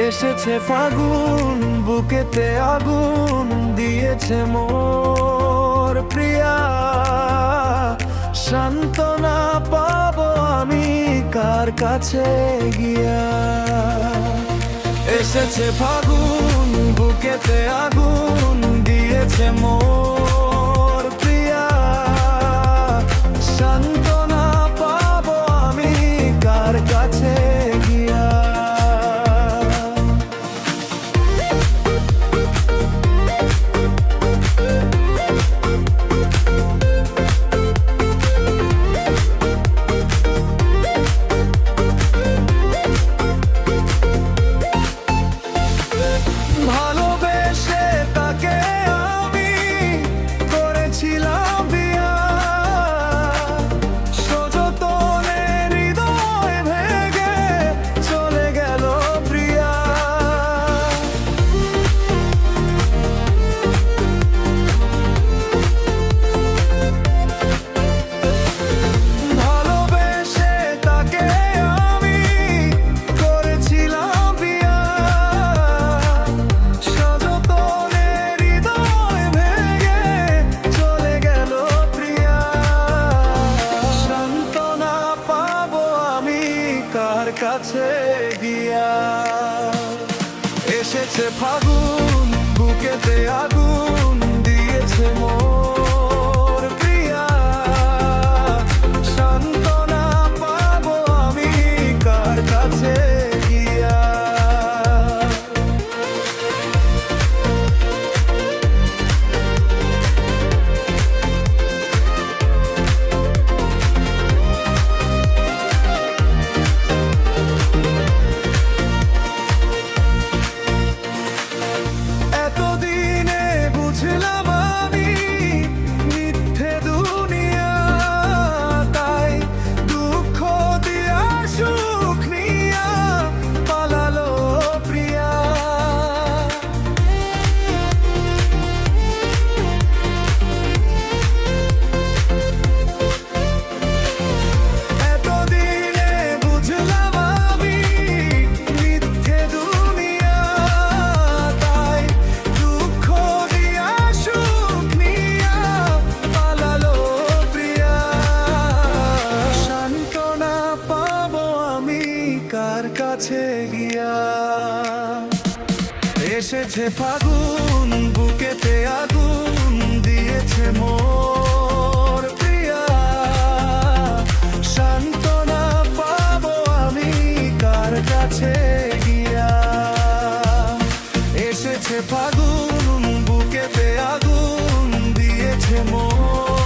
এসেছে ফাগুন, বুকেতে আগুন দিয়েছে মোর প্রিয়া। সান্ত্বনা পাবো আমি কার কাছে গিয়া। এসেছে ফাগুন, বুকেতে আগুন দিয়েছে মোর প্রিয়া। সান্ত্বনা পাবো আমি কার কাছে গিয়া। ভালোবেসে তাকে আমি করেছিলাম বিয়া। সযতনে হৃদয় ভেঙে চলে গেল প্রিয়া। ভালোবেসে তাকে আমি করেছিলাম বিয়া। সযতনে হৃদয় ভেঙে চলে গেল প্রিয়া। সান্ত্বনা পাবো আমি কার কাছে গিয়া। এসেছে ফাগুন, বুকেতে আগুন দিয়েছে মোর প্রিয়া। সান্ত্বনা পাবো আমি কার কাছে গিয়া। এতদিনে বুঝলাম আমি মিথ্যে দুনিয়া। তাই দুঃখ দিয়া সুখ নিয়া পালালো প্রিয়া। এতদিনে বুঝলাম আমি মিথ্যে দুনিয়া। তাই দুঃখ দিয়া সুখ নিয়া পালালো প্রিয়া। সান্ত্বনা পাবো আমি কার কাছে গিয়া। এসেছে ফাগুন, বুকেতে আগুন দিয়েছে মোর প্রিয়া। সান্ত্বনা পাবো আমি কার কাছে গিয়া। এসেছে ফাগুন, বুকেতে আগুন দিয়েছে মোর